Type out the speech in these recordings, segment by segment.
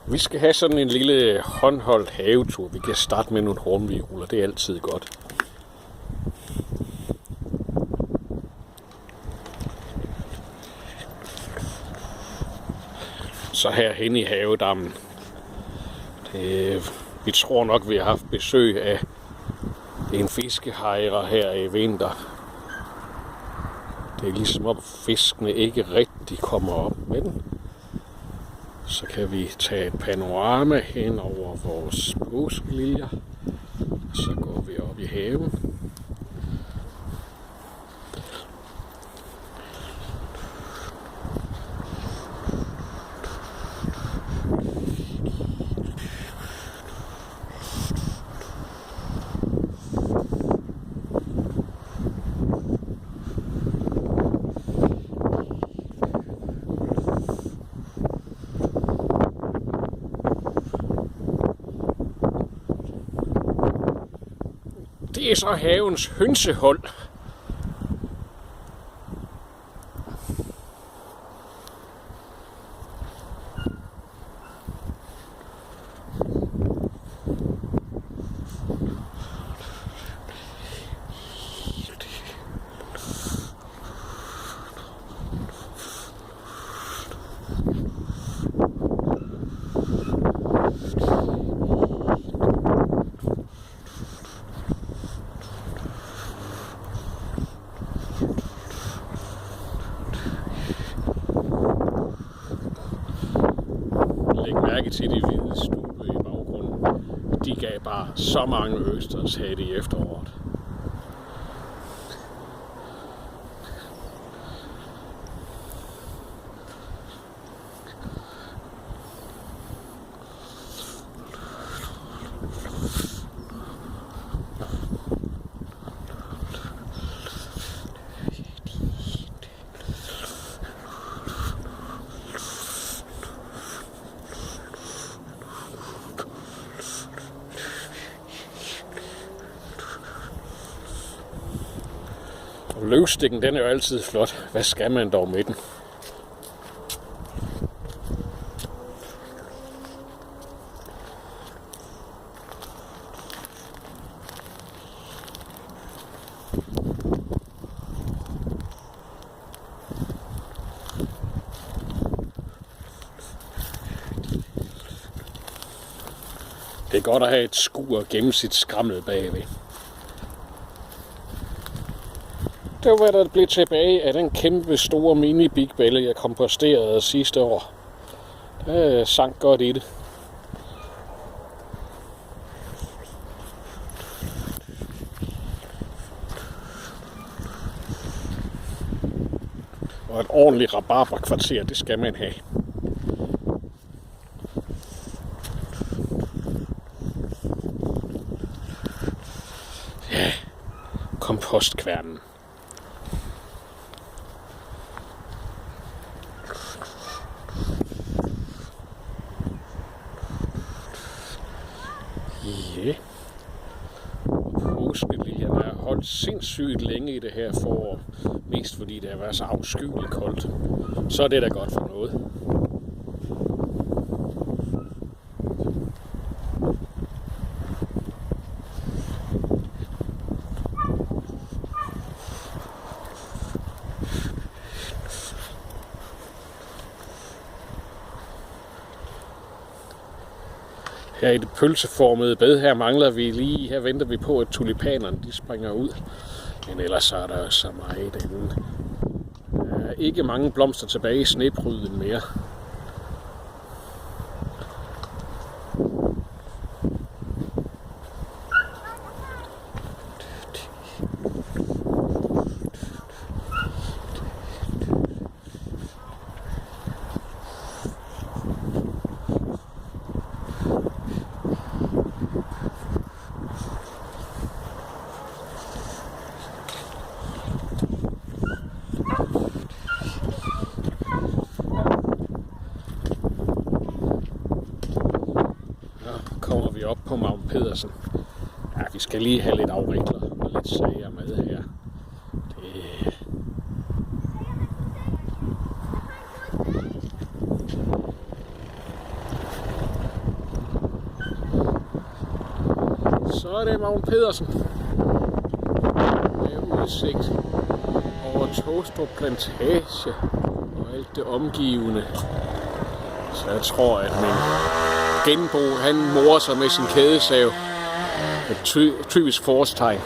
Vi skal have sådan en lille håndholdt havetur. Vi kan starte med nogle hornvioler, det er altid godt. Så herhenne i havedammen. Vi tror nok, vi har haft besøg af en fiskehejre her i vinter. Det er ligesom om fiskene ikke rigtig kommer op med den. Så kan vi tage et panorama hen over vores påskeliljer. Så går vi op i haven. Det er så havens hønsehold. Læg mærke til de hvide stube i baggrunden. De gav bare så mange østers her i efteråret. Løvstikken, den er jo altid flot. Hvad skal man dog med den? Det er godt at have et skur og gemme sit skrammel bagved. Det var hvad der blev tilbage af den kæmpe store mini-bigbælle, jeg komposterede sidste år. Det sank godt i det. Og et ordentligt rabarberkvarter, det skal man have. Ja, kompostkværnen. Ja. Påskeliljerne er holdt sindssygt længe i det her forår. Mest fordi det har været så afskyeligt koldt. Så er det da godt for noget. Her i det pølseformede bed her mangler vi lige, her venter vi på, at tulipanerne de springer ud. Men ellers så er der så meget andet. Der er ikke mange blomster tilbage i snepryden mere. Kommer vi op på Mount Pedersen. Ja, vi skal lige have lidt afvikler og lidt sager med her. Så er det Magne Pedersen med udsigt over Tåstrup Plantage og alt det omgivende. Så jeg tror, at min genbo, han morer sig med sin kædesav. Et typisk forårstegn.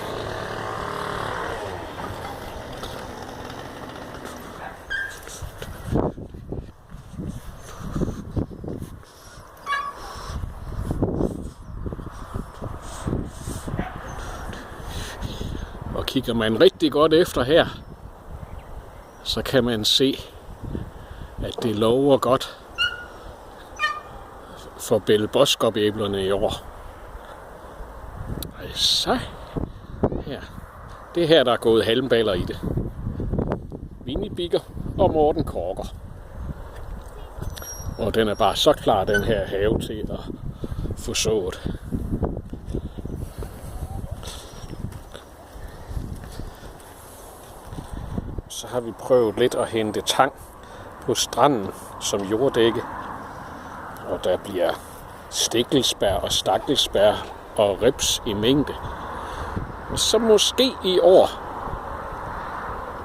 Og kigger man rigtig godt efter her, så kan man se, at det lover godt for Belle Boskop-æblerne i år. Så her. Det er her, der er gået halmballer i det. Winnie Bigger og Morten Korker. Og den er bare så klar, den her have, til at få sået. Så har vi prøvet lidt at hente tang på stranden som jorddække. Og der bliver stikkelsbær og stakkelsbær og rips i mængde. Så måske i år,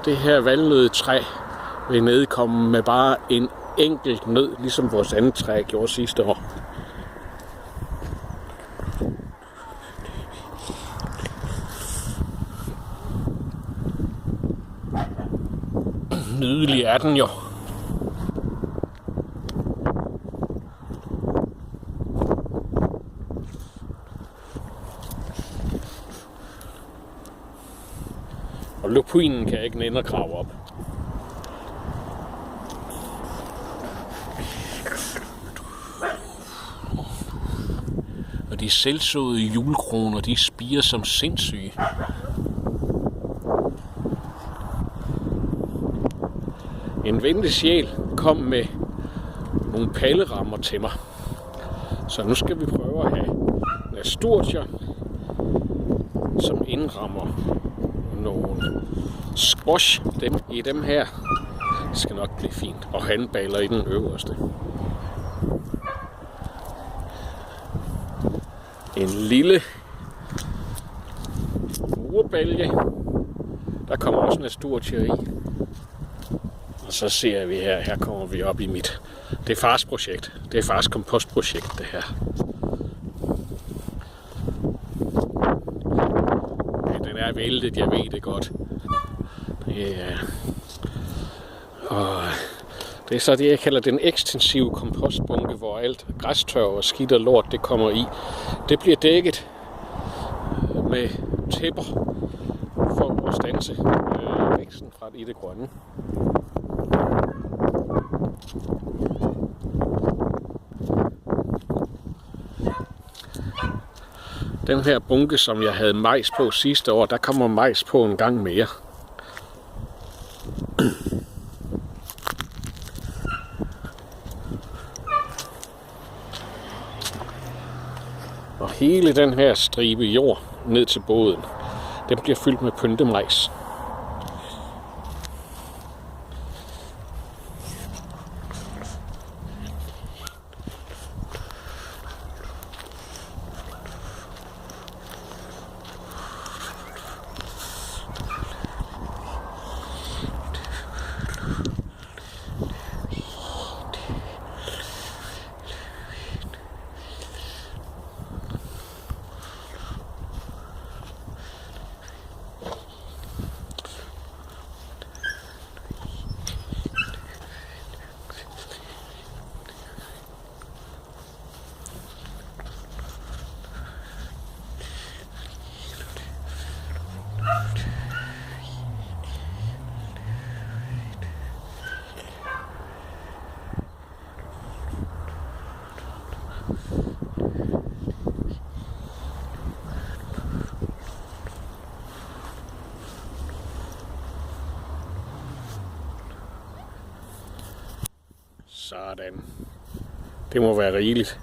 det her valnødetræ vil nedkomme med bare en enkelt nød, ligesom vores andet træ gjorde sidste år. Nydelig er den jo. Og lupinen kan ikke nænde at grave op. Og de selvsåede julekroner, de spirer som sindssyge. En venlig sjæl kom med nogle pallerammer til mig. Så nu skal vi prøve at have nasturtier, som indrammer nogle squash i dem her. Det skal nok blive fint. Og handballer i den øverste. En lille murbælge. Der kommer også nasturtier i. Og så ser vi her kommer vi op i mit. Det er fars projekt. Det er fars kompostprojekt, det her. Den er væltet, jeg ved det godt. Og det er så det, jeg kalder den ekstensive kompostbunke, hvor alt græstørv og skidt og lort, det kommer i. Det bliver dækket med tæpper for at standse væksten i det grønne. Den her bunke, som jeg havde majs på sidste år, der kommer majs på en gang mere. Og hele den her stribe jord ned til båden, den bliver fyldt med pyntemajs. Sådan. Det må være rigeligt.